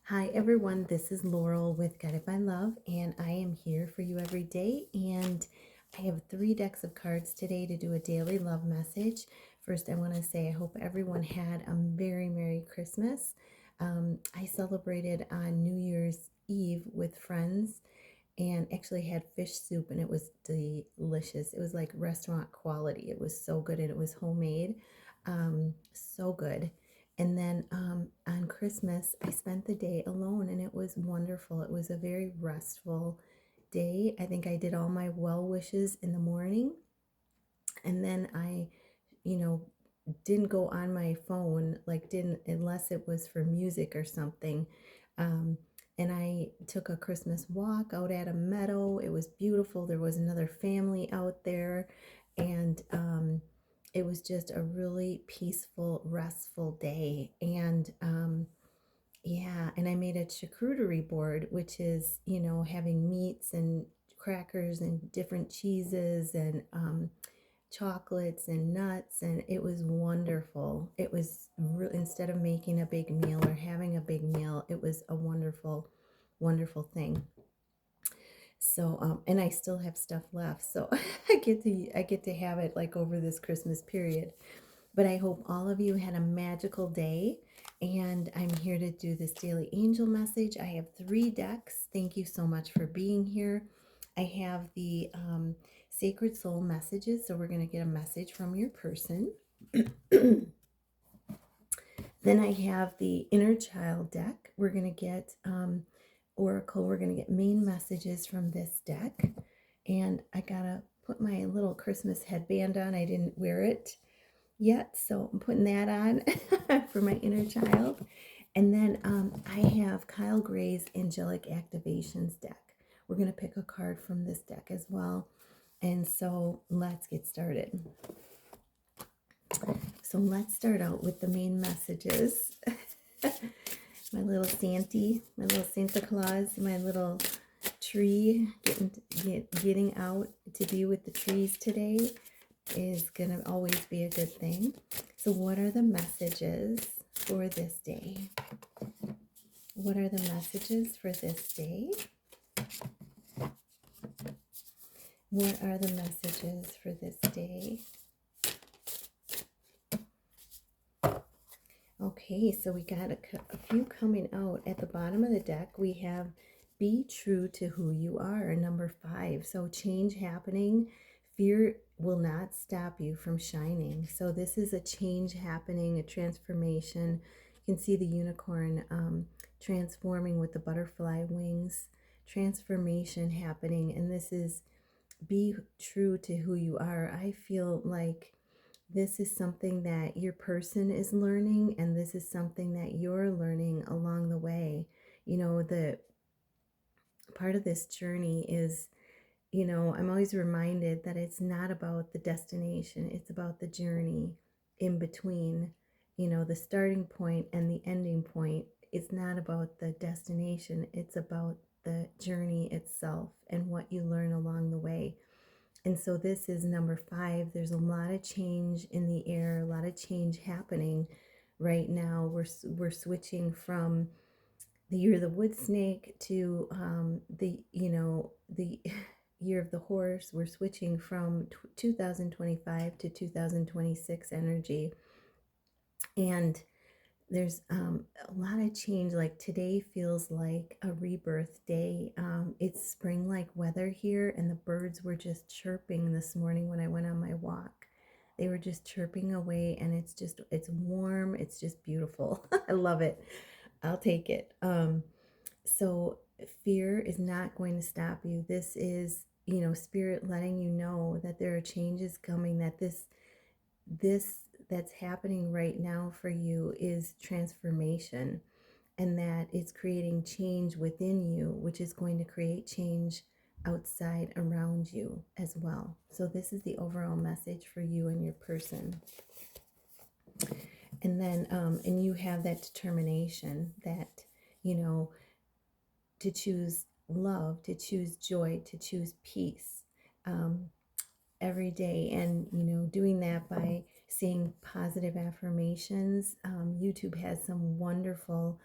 Hi everyone, this is Laurel with Guided by Love, and I am here for you every day. And I have 3 decks of cards today to do a daily love message. First, I want to say I hope everyone had a very Merry Christmas. I celebrated on New Year's Eve with friends and actually had fish soup, and it was delicious. It was like restaurant quality. It was so good, and it was homemade. So good. And then on Christmas, I spent the day alone, and it was wonderful. It was a very restful day. I think I did all my well wishes in the morning, and then you know, didn't go on my phone, like didn't unless it was for music or something. Um, and I took a Christmas walk out at a meadow. It was beautiful. There was another family out there, and it was just a really peaceful, restful day. And yeah, and I made a charcuterie board, which is, having meats and crackers and different cheeses and chocolates and nuts, and it was wonderful. It was instead of making a big meal or having a big meal, it was a wonderful, wonderful thing. So, and I still have stuff left, so I get to have it like over this Christmas period. But I hope all of you had a magical day, and I'm here to do this daily angel message. I have 3 decks. Thank you so much for being here. I have the Sacred Soul messages, so we're going to get a message from your person. Then I have the Inner Child deck. We're going to get Oracle. We're going to get main messages from this deck. And I got to put my little Christmas headband on. I didn't wear it yet, so I'm putting that on for my inner child. And then I have Kyle Gray's Angelic Activations deck. We're going to pick a card from this deck as well. And so let's get started. So let's start out with the main messages. My little Santa Claus, my little tree, getting out to be with the trees today is going to always be a good thing. So what are the messages for this day? What are the messages for this day? What are the messages for this day? Okay, so we got a few coming out. At the bottom of the deck, we have be true to who you are, number 5. So change happening. Fear will not stop you from shining. So this is a change happening, a transformation. You can see the unicorn transforming with the butterfly wings. Transformation happening. And this is be true to who you are. I feel like this is something that your person is learning, and this is something that you're learning along the way. The part of this journey is, I'm always reminded that it's not about the destination, it's about the journey in between, the starting point and the ending point. It's not about the destination, it's about the journey itself and what you learn along the way. And so this is number 5. There's a lot of change in the air, a lot of change happening right now. We're switching from the year of the wood snake to the year of the horse. We're switching from 2025 to 2026 energy, and there's a lot of change. Like today feels like a rebirth day. It's spring-like weather here, and the birds were just chirping this morning when I went on my walk. They were just chirping away, and it's warm. It's just beautiful. I love it. I'll take it. So fear is not going to stop you. This is, spirit letting you know that there are changes coming, that this that's happening right now for you is transformation, and that it's creating change within you, which is going to create change outside around you as well. So this is the overall message for you and your person. And then and you have that determination that, to choose love, to choose joy, to choose peace every day. And, doing that by saying positive affirmations. YouTube has some wonderful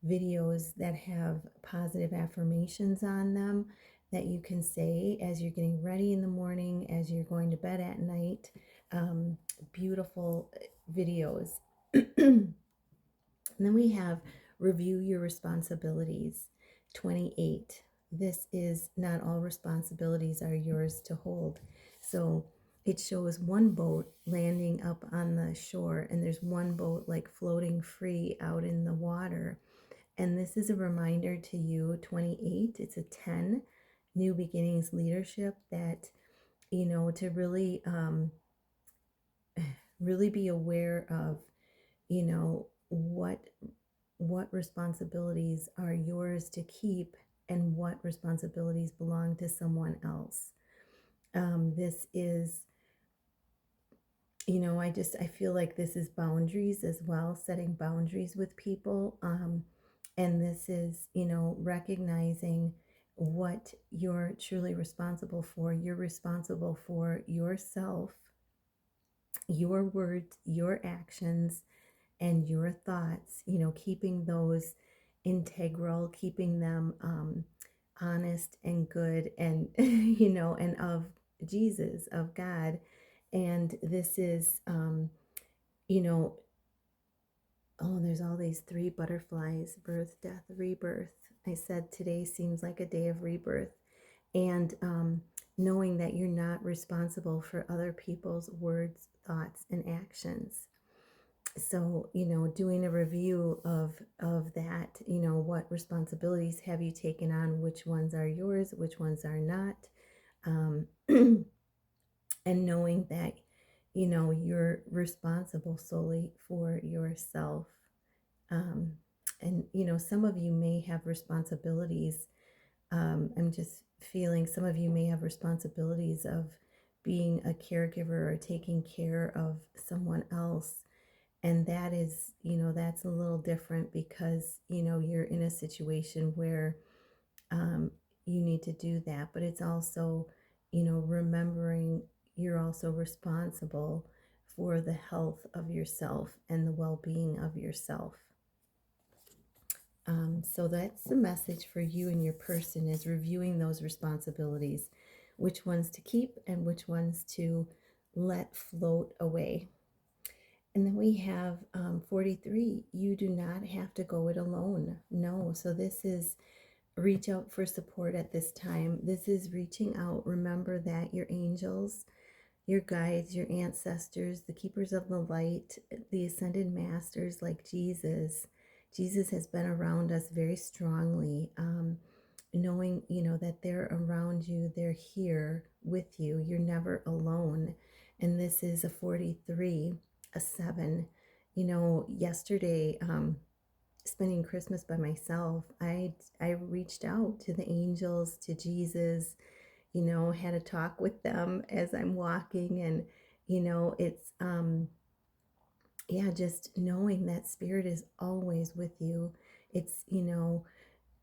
videos that have positive affirmations on them that you can say as you're getting ready in the morning, as you're going to bed at night. Um, Beautiful videos. And then we have review your responsibilities. 28. This is not all responsibilities are yours to hold. So it shows one boat landing up on the shore, and there's one boat like floating free out in the water. And this is a reminder to you, 28, it's a 10, new beginnings leadership, that, to really be aware of, what responsibilities are yours to keep and what responsibilities belong to someone else. This is, I feel like this is boundaries as well, setting boundaries with people. And this is, recognizing what you're truly responsible for. You're responsible for yourself, your words, your actions, and your thoughts, keeping those integral, keeping them honest and good, and, and of Jesus, of God. And this is, you know, oh, there's all these three butterflies: birth, death, rebirth. I said today seems like a day of rebirth. And knowing that you're not responsible for other people's words, thoughts, and actions. So, doing a review of that, what responsibilities have you taken on, which ones are yours, which ones are not, um, and knowing that, you're responsible solely for yourself. um, and some of you may have responsibilities. I'm just feeling some of you may have responsibilities of being a caregiver or taking care of someone else. And that is, that's a little different because, you're in a situation where um, you need to do that. But it's also, remembering you're also responsible for the health of yourself and the well being of yourself. So that's the message for you and your person, is reviewing those responsibilities, which ones to keep and which ones to let float away. And then we have 43, you do not have to go it alone. No, so this is reach out for support at this time. This is reaching out. Remember that your angels, your guides, your ancestors, the keepers of the light, the ascended masters like Jesus. Jesus has been around us very strongly, knowing, that they're around you, they're here with you, you're never alone. And this is a 43, a 7. Yesterday, spending Christmas by myself, I reached out to the angels, to Jesus, had a talk with them as I'm walking. And, it's, yeah, just knowing that spirit is always with you. It's,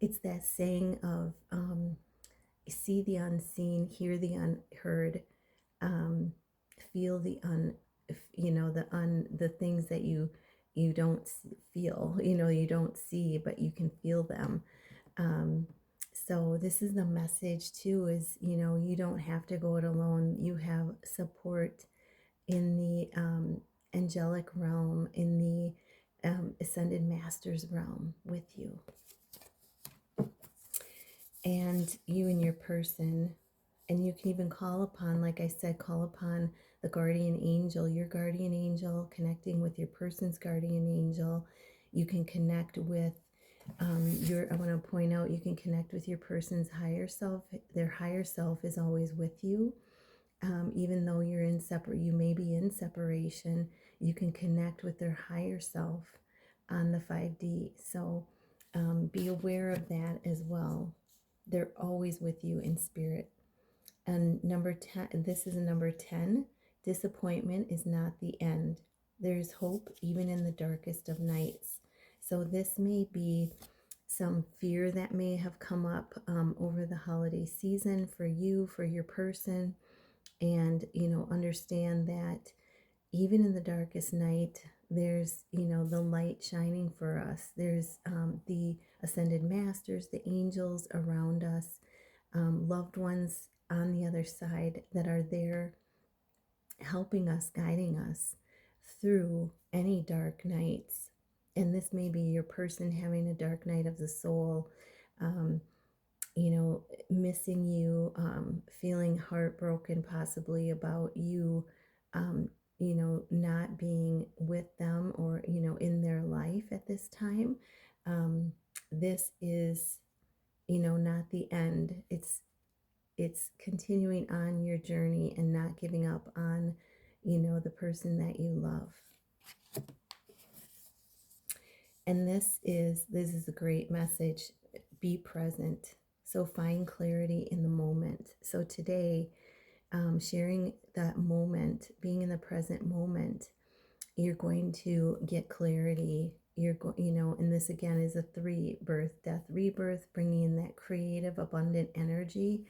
it's that saying of, see the unseen, hear the unheard, um, feel the the things that you don't feel, you don't see, but you can feel them. Um, so this is the message too, is, you don't have to go it alone. You have support in the angelic realm, in the ascended masters realm with you. And you and your person, and you can even call upon, like I said, call upon the guardian angel, your guardian angel, connecting with your person's guardian angel. You can connect with I want to point out, you can connect with your person's higher self. Their higher self is always with you. Even though you may be in separation, you can connect with their higher self on the 5D. So be aware of that as well. They're always with you in spirit. And number 10, this is a number 10. Disappointment is not the end. There's hope even in the darkest of nights. So this may be some fear that may have come up over the holiday season for you, for your person. And, understand that even in the darkest night, There's, the light shining for us. There's the ascended masters, the angels around us, loved ones on the other side that are there helping us, guiding us through any dark nights. And this may be your person having a dark night of the soul, um, missing you, feeling heartbroken possibly about you, not being with them or, in their life at this time. This is, not the end. It's continuing on your journey and not giving up on, the person that you love. And this is a great message. Be present. So find clarity in the moment. So today, sharing that moment, being in the present moment, you're going to get clarity. And this again is a 3: birth, death, rebirth, bringing in that creative, abundant energy.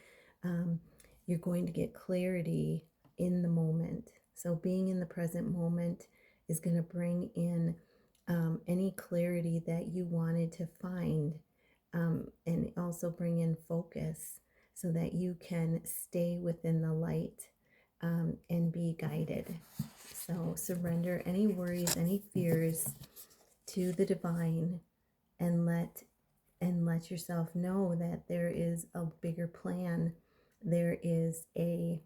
You're going to get clarity in the moment. So being in the present moment is going to bring in any clarity that you wanted to find, and also bring in focus so that you can stay within the light, and be guided. So surrender any worries, any fears to the divine, and let yourself know that there is a bigger plan. There is a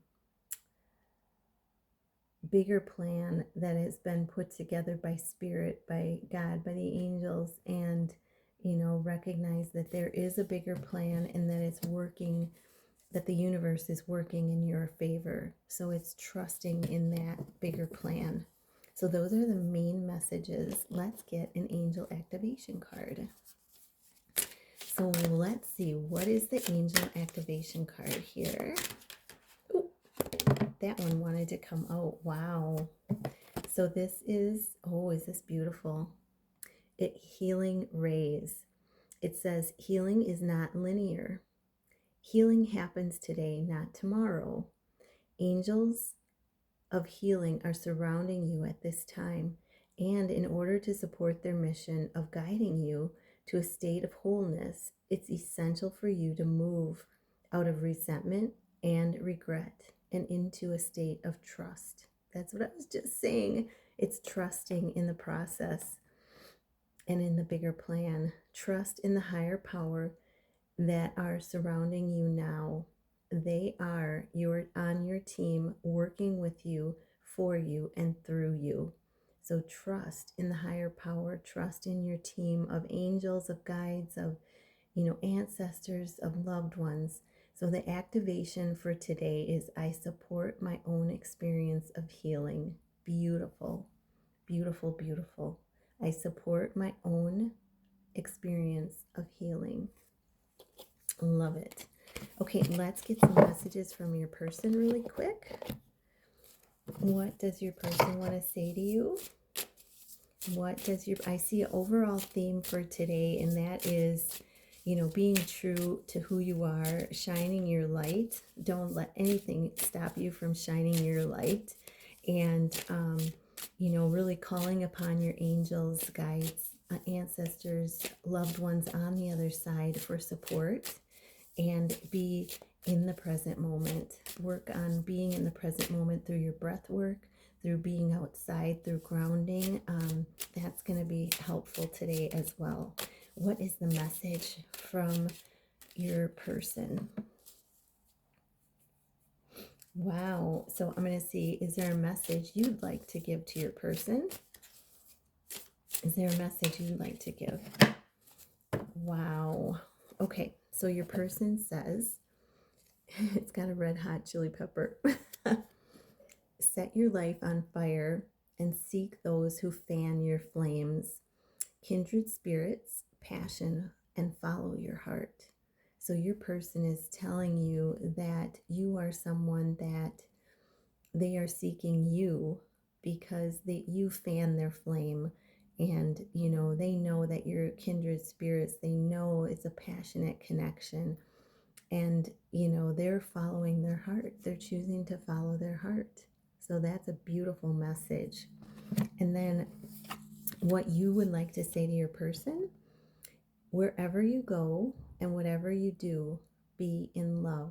bigger plan that has been put together by spirit, by God, by the angels, and recognize that there is a bigger plan and that it's working, that the universe is working in your favor. So it's trusting in that bigger plan. So those are the main messages. Let's get an angel activation card. So let's see, what is the angel activation card here? Ooh, that one wanted to come out. Wow. So this is this beautiful? Healing rays. It says healing is not linear. Healing happens today, not tomorrow. Angels of healing are surrounding you at this time, and in order to support their mission of guiding you to a state of wholeness, it's essential for you to move out of resentment and regret and into a state of trust. That's what I was just saying. It's trusting in the process and in the bigger plan. Trust in the higher power that are surrounding you now. They are on your team, working with you, for you, and through you. So trust in the higher power, trust in your team of angels, of guides, of ancestors, of loved ones. So the activation for today is I support my own experience of healing. Beautiful, beautiful, beautiful. I support my own experience of healing. Love it. Okay, let's get some messages from your person really quick. What does your person want to say to you? I see an overall theme for today, and that is, being true to who you are, shining your light. Don't let anything stop you from shining your light. And, really calling upon your angels, guides, ancestors, loved ones on the other side for support. And be in the present moment. Work on being in the present moment through your breath work, through being outside, through grounding. That's going to be helpful today as well. What is the message from your person? Wow. So I'm going to see, is there a message you'd like to give to your person? Is there a message you'd like to give? Wow. Okay. So your person says, it's got a red hot chili pepper. Set your life on fire and seek those who fan your flames. Kindred spirits, passion, and follow your heart. So your person is telling you that you are someone that they are seeking you because you fan their flame. And, they know that you're kindred spirits. They know it's a passionate connection. And, they're following their heart. They're choosing to follow their heart. So that's a beautiful message. And then what you would like to say to your person: wherever you go and whatever you do, be in love.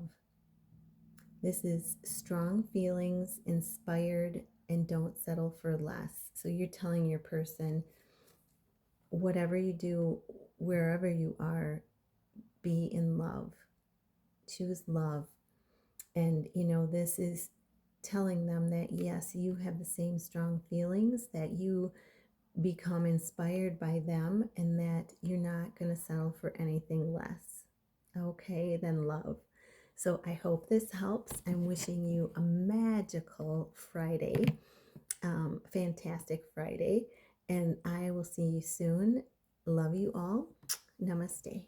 This is strong feelings, inspired, and don't settle for less. So you're telling your person, whatever you do, wherever you are, be in love. Choose love. And, this is telling them that, yes, you have the same strong feelings, that you become inspired by them, and that you're not going to settle for anything less, okay, than love. So I hope this helps. I'm wishing you a magical Friday, fantastic Friday, and I will see you soon. Love you all. Namaste.